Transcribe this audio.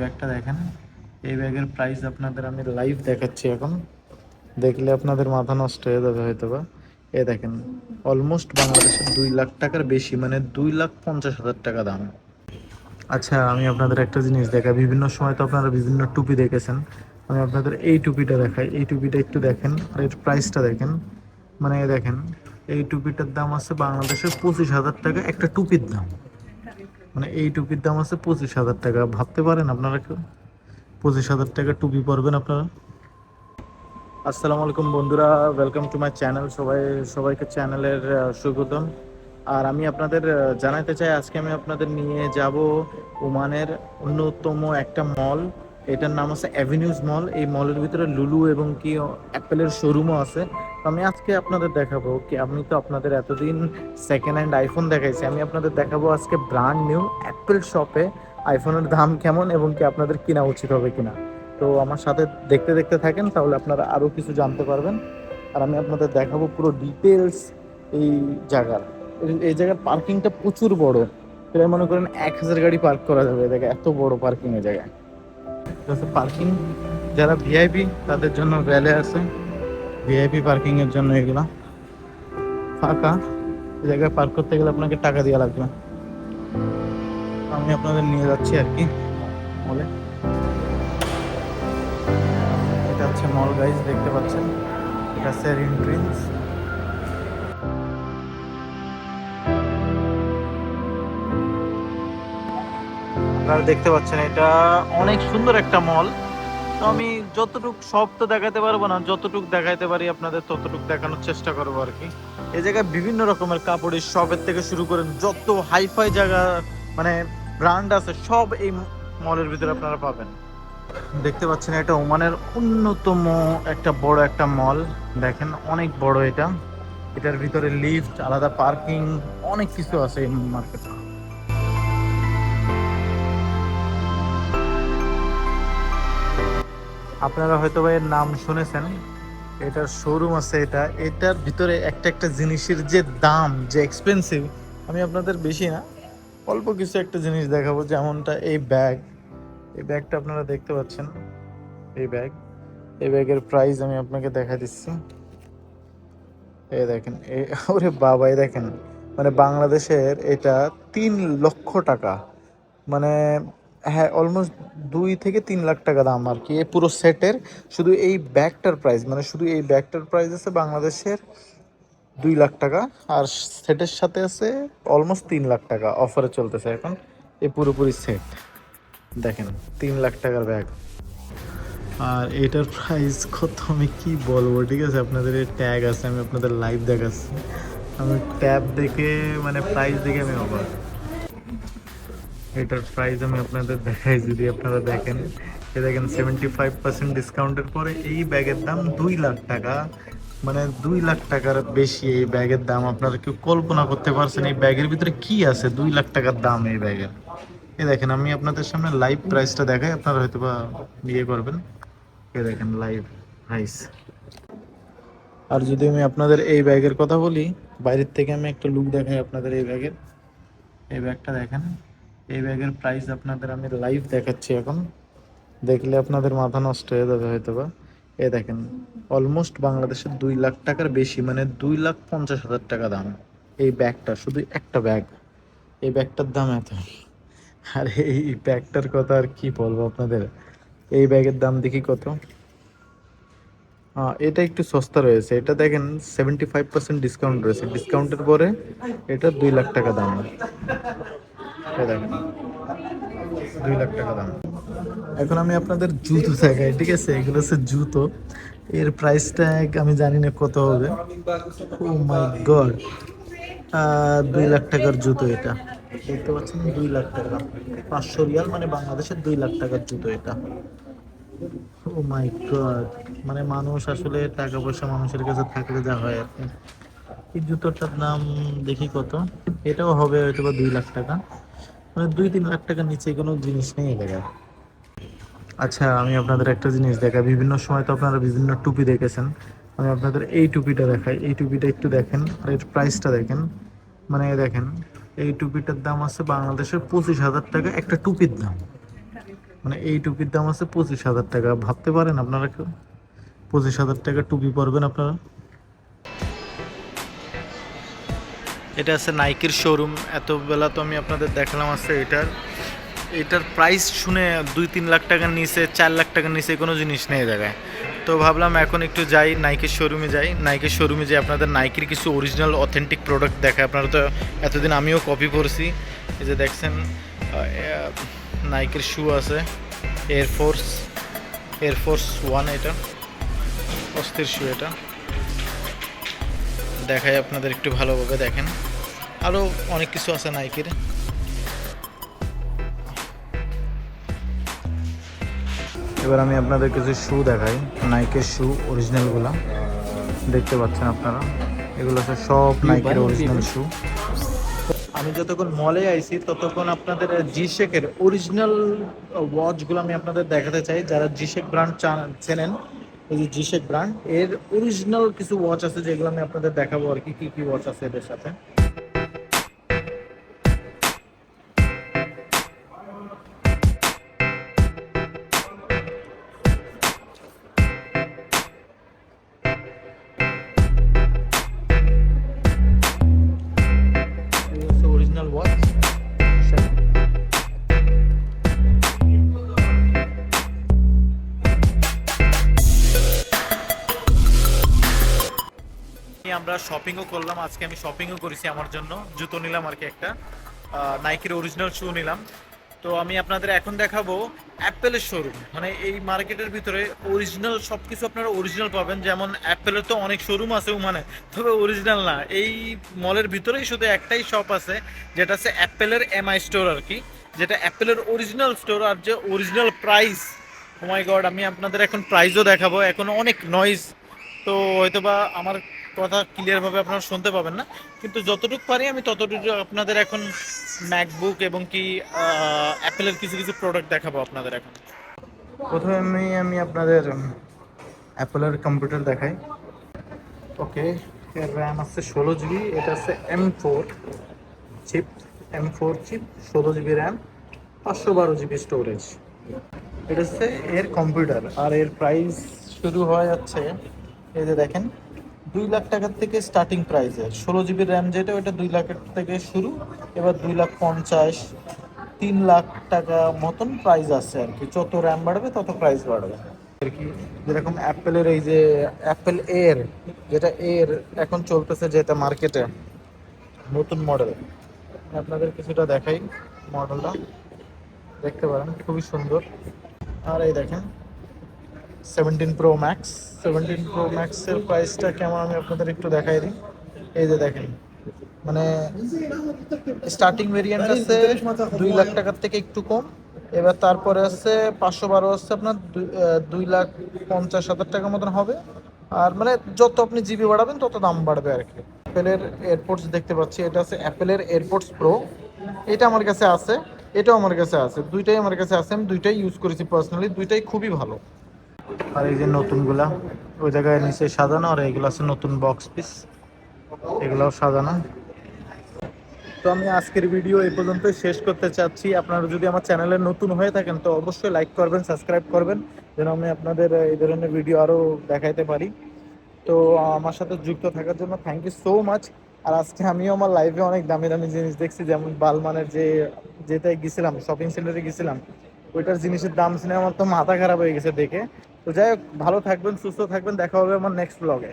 ব্যাগটা দেখেন, এই ব্যাগের প্রাইস আপনাদের আমি লাইভ দেখাচ্ছি এখন। দেখলে আপনাদের মাথা নষ্ট হয়ে যাবে হয়তো বা। এ দেখেন, অলমোস্ট বাংলাদেশের 2 লাখ টাকার বেশি, মানে 2,50,000 টাকা দাম। আচ্ছা, আমি আপনাদের একটা জিনিস দেখাই। বিভিন্ন সময় তো আপনারা বিভিন্ন টুপি দেখেছেন, আমি আপনাদের এই টুপিটা দেখাই। এই টুপিটা একটু দেখেন আর এর প্রাইসটা দেখেন। মানে দেখেন, এই টুপিটার দাম আছে বাংলাদেশের 25,000 টাকা, একটা টুপির দাম। মানে এই টুপির দাম আছে 25,000 টাকা। ভাবতে পারেন আপনারা কেউ 25,000 টাকা টুপি পরবেন আপনারা? আসসালামু আলাইকুম বন্ধুরা, ওয়েলকাম টু মাই চ্যানেল। সবাইকে চ্যানেলের স্বাগতম। আর আমি আপনাদের জানাতে চাই, আজকে আমি আপনাদের নিয়ে যাব ওমানের অন্যতম একটা মল। এটার নাম আছে অ্যাভিনিউজ মল। এই মলের ভিতরে লুলু এবং কি অ্যাপেলের শোরুমও আছে। তো আমি আজকে আপনাদের দেখাবো কি, আমি তো আপনাদের এতদিন সেকেন্ড হ্যান্ড আইফোন দেখাইছি, আমি আপনাদের দেখাবো আজকে ব্র্যান্ড নিউ অ্যাপেল শপে আইফোনের দাম কেমন এবং কি আপনাদের কেনা উচিত হবে কিনা। তো আমার সাথে দেখতে দেখতে থাকেন, তাহলে আপনারা আরও কিছু জানতে পারবেন। আর আমি আপনাদের দেখাবো পুরো ডিটেলস এই জায়গার। এই জায়গার পার্কিংটা প্রচুর বড়, প্রায় মনে করেন 1,000 গাড়ি পার্ক করা যাবে। দেখে এত বড় পার্কিং এর জায়গায়। পার্কিং যারা ভিআইপি তাদের জন্য ভ্যালে আছে, ভিআইপি পার্কিং এর জন্য এগুলা ফাঁকা। এই জায়গায় পার্ক করতে গেলে আপনাকে টাকা দেওয়া লাগবে। আমি আপনাদের নিয়ে যাচ্ছি আর কি মলে। এটা হচ্ছে মল গাইজ, দেখতে পাচ্ছেন, এটা সেরিন ড্রিমস। আপনারা দেখতে পাচ্ছেন এটা অনেক সুন্দর একটা মল। তো আমি যতটুকু সব তো দেখাতে পারবো না, যতটুকু দেখাইতে পারি আপনাদের ততটুকু দেখানোর চেষ্টা করবো আর কি। এই জায়গায় বিভিন্ন রকমের কাপড়ের শপের থেকে শুরু করেন যত হাইফাই জায়গা, মানে ব্র্যান্ড আছে, সব এই মলের ভিতরে আপনারা পাবেন। দেখতে পাচ্ছেন এটা ওমানের অন্যতম একটা বড় একটা মল। দেখেন অনেক বড় এটা। এটার ভিতরে লিফট, আলাদা পার্কিং, অনেক কিছু আছে এই মার্কেটে। আপনারা হয়তো বা এর নাম শুনেছেন, এটার শোরুম আছে। এটার ভিতরে একটা একটা জিনিসের যে দাম, যে এক্সপেন্সিভ, আমি আপনাদের বেশি না অল্প কিছু একটা জিনিস দেখাবো। যেমনটা এই ব্যাগ, এই ব্যাগটা আপনারা দেখতে পাচ্ছেন। এই ব্যাগ, এই ব্যাগের প্রাইস আমি আপনাকে দেখা দিচ্ছি। এই দেখেন, ওরে বাবা, এই দেখেন, মানে বাংলাদেশের এটা 3 লক্ষ টাকা। মানে হ্যাঁ, অলমোস্ট 2 থেকে 3 লাখ টাকা দাম আর কি এই পুরো সেটের। শুধু এই ব্যাগটার প্রাইস, মানে শুধু এই ব্যাগটার প্রাইস আছে বাংলাদেশের 2 লাখ টাকা। আর সেটের সাথে আছে অলমোস্ট 3 লাখ টাকা, অফারে চলতেছে এখন এই পুরোপুরি সেট। দেখেন 3 লাখ টাকার ব্যাগ। আর এটার প্রাইস কত আমি কি বলবো, ঠিক আছে? আপনাদের এই ট্যাগ আছে, আমি আপনাদের লাইভ দেখাচ্ছি। আমি ট্যাব দেখে, মানে প্রাইস দেখে আমি অবাক। এটার প্রাইস আমি আপনাদের দেখাই, যদি আপনারা দেখেন। এ দেখেন 75% ডিসকাউন্টের পরে এই ব্যাগের দাম 2 লাখ টাকা। মানে 2 লাখ টাকার বেশি এই ব্যাগের দাম। আপনারা কেউ কল্পনা করতে পারছেন এই ব্যাগের ভিতরে কি আছে? 2 লাখ টাকার দাম এই ব্যাগের। এ দেখেন, আমি আপনাদের সামনে লাইভ প্রাইসটা দেখাই, আপনারা হয়তো বা ইয়ে করবেন। এ দেখেন লাইভ প্রাইস। আর যদি আমি আপনাদের এই ব্যাগের কথা বলি, বাইরের থেকে আমি একটা লুক দেখাই আপনাদের এই ব্যাগের। এই ব্যাগটা দেখেন, এই ব্যাগের প্রাইস আপনাদের আমি লাইভ দেখাচ্ছি এখন। দেখলে আপনাদের মাথা নষ্ট হয়ে যাবে হয়তো বা। এ দেখেন, অলমোস্ট বাংলাদেশের 2 লাখ টাকার বেশি, মানে 2,50,000 টাকা দাম এই ব্যাগটা। শুধু একটা ব্যাগ, এই ব্যাগটার দাম এত। আর এই ব্যাগটার কথা আর কি বলবো আপনাদের। এই ব্যাগের দাম দেখি কত। এটা একটু সস্তা রয়েছে। এটা দেখেন 75% ডিসকাউন্ট রয়েছে, ডিসকাউন্টের পরে এটা 2 লাখ টাকা দাম। এটা দেখেন 2 লাখ টাকা দাম। এখন আমি আপনাদের জুতো দেখাই, ঠিক আছে? এগুলো হচ্ছে জুতো। এর প্রাইসটা আমি জানি না কত হবে। ও মাই গড, 2 লাখ টাকার জুতো এটা। দেখতে পাচ্ছেন 2 লাখ টাকা, 500 রিয়াল, মানে বাংলাদেশের 2 লাখ টাকার জুতো এটা। ও মাই গড, মানে মানুষ আসলে টাকা পয়সা মানুষের কাছে থাকলে যা হয় আর কি। এই জুতোটার দাম দেখি কত। এটাও হবে হয়তো বা 2 লাখ টাকা। মানে 2-3 লাখ টাকার নিচে কোনো জিনিস নেই এলাকায়। আচ্ছা, আমি আপনাদের একটা জিনিস দেখাই। বিভিন্ন সময় তো আপনারা বিভিন্ন টুপি দেখেছেন, আমি আপনাদের এই টুপিটা দেখাই। এই টুপিটা একটু দেখেন আর এর প্রাইসটা দেখেন। মানে দেখেন, এই টুপিটার দাম আছে বাংলাদেশের 25,000 টাকা, একটা টুপির দাম। মানে এই টুপির দাম আছে 25,000 টাকা। ভাবতে পারেন আপনারা কেউ 25,000 টাকা টুপি পরবেন আপনারা? এটা আছে নাইকির শোরুম। এত বেলা তো আমি আপনাদের দেখালাম আছে এটার প্রাইস শুনে 2-3 লাখ টাকার নিচে, 4 লাখ টাকার নিচে কোনো জিনিস নেই এই জায়গায়। তো ভাবলাম এখন একটু যাই নাইকির শোরুমে যাই। নাইকির শোরুমে যে আপনাদের নাইকির কিছু অরিজিনাল অথেন্টিক প্রোডাক্ট দেখায়। আপনারা তো এতদিন আমিও কপি করছি। এই যে দেখছেন নাইকির শু আছে, এয়ারফোর্স 1, এটা অস্থির শু। এটা দেখাই আপনাদের একটু ভালোভাবে দেখেন। আরও অনেক কিছু আছে নাইকির। এবার আমি আপনাদের কিছু শু দেখাই, নাইকের শু অরিজিনালগুলো দেখতে পাচ্ছেন আপনারা। এগুলো সব নাইকের অরিজিনাল শু। আমি যতক্ষণ মলে আইছি ততক্ষণ আপনাদের জিশেকের অরিজিনাল ওয়াচগুলো আমি আপনাদের দেখাতে চাই। যারা জিশেক ব্র্যান্ড চেনেন, এই যে জিশেক ব্র্যান্ড এর অরিজিনাল কিছু ওয়াচ আছে যেগুলো আমি আপনাদের দেখাবো আর কি কি ওয়াচ আছে এদের সাথে। অরিজিনাল ওয়াচ আমরা শপিংও করলাম। আজকে আমি শপিংও করেছি আমার জন্য, জুতো নিলাম আর কি, একটা নাইকির অরিজিনাল শু নিলাম। তো আমি আপনাদের এখন দেখাবো অ্যাপেলের শোরুম। মানে এই মার্কেটের ভিতরে অরিজিনাল সব কিছু আপনারা অরিজিনাল পাবেন। যেমন অ্যাপেলের তো অনেক শোরুম আছে মানে, তবে অরিজিনাল না। এই মলের ভিতরেই শুধু একটাই শপ আছে যেটা আছে অ্যাপেলের এমআই স্টোর আর কি, যেটা অ্যাপেলের অরিজিনাল স্টোর। আর যে original price, oh my god, আমি আপনাদের এখন প্রাইসও দেখাবো। এখন অনেক নয়েজ, তো হয়তোবা আমার কথা ক্লিয়ারভাবে আপনারা শুনতে পাবেন না, কিন্তু যতটুকু পারি আমি ততটুকু আপনাদের এখন ম্যাকবুক এবং কি অ্যাপেলের কিছু কিছু প্রোডাক্ট দেখাবো আপনাদের এখন। প্রথমে আমি আপনাদের অ্যাপেলের কম্পিউটার দেখাই। ওকে, এর র্যাম আছে 16 জিবি। এটা আছে chip, M4 chip, 16 GB RAM, 512 GB storage. এটা হচ্ছে এর কম্পিউটার। আর এর প্রাইস শুরু হয়ে যাচ্ছে, এই যে দেখেন, 2 লাখ টাকার থেকে স্টার্টিং প্রাইসে। 16 জিবি র্যাম যেটা, ওটা 2 লাখের থেকে শুরু। এবার 2,50,000, 3 লাখ টাকা মতন প্রাইস আছে আর কি। যত র্যাম বাড়বে তত প্রাইস বাড়বে আর কি। যেরকম অ্যাপেলের এই যে অ্যাপেল এর, যেটা এর এখন চলতেছে যেটা মার্কেটে নতুন মডেল, আপনাদের কিছুটা দেখাই। মডেলটা দেখতে পারেন, খুবই সুন্দর। আর এই দেখেন 17 Pro Max। 17 Pro Max-এর প্রাইসটা কেমন আমি আপনাদের একটু দেখাই দিই। এই যে দেখেন, মানে স্টার্টিং ভেরিয়েন্ট আছে 2 লাখ টাকার থেকে একটু কম। এবার তারপরে আছে 512, হচ্ছে আপনার 2,50,000 টাকার মতন হবে। আর মানে যত আপনি জিবি বাড়াবেন তত দাম বাড়বে আর কি। অ্যাপেলের এয়ারপোর্টস দেখতে পাচ্ছি, এটা আছে অ্যাপেলের এয়ারপোর্টস প্রো। এটা আমার কাছে আছে, এটাও আমার কাছে আছে, দুইটাই আমার কাছে আছে। আমি দুইটাই ইউজ করেছি পার্সোনালি, দুইটাই খুবই ভালো। আর এই যে নতুনগুলা ওই জায়গায় নিচে সাজানো, আর এগুলো আছে নতুন বক্স পিস, এগুলাও সাজানো। তো আমি আজকের ভিডিও এই পর্যন্তই শেষ করতে চাচ্ছি। আপনারা যদি আমার চ্যানেলে নতুন হয়ে থাকেন তো অবশ্যই লাইক করবেন, সাবস্ক্রাইব করবেন, যেন আমি আপনাদের এই ধরনের ভিডিও আরও দেখাইতে পারি। তো আমার সাথে যুক্ত থাকার জন্য থ্যাংক ইউ সো মাচ। আর আজকে আমিও আমার লাইফে অনেক দামি দামি জিনিস দেখছি, যেমন বালমানের যেটাই গেছিলাম, শপিং সেন্টারে গেছিলাম, ওইটার জিনিসের দাম শুনে আমার তো মাথা খারাপ হয়ে গেছে দেখে। তো যাই হোক, ভালো থাকবেন, সুস্থ থাকবেন, দেখা হবে আমার নেক্সট ব্লগে।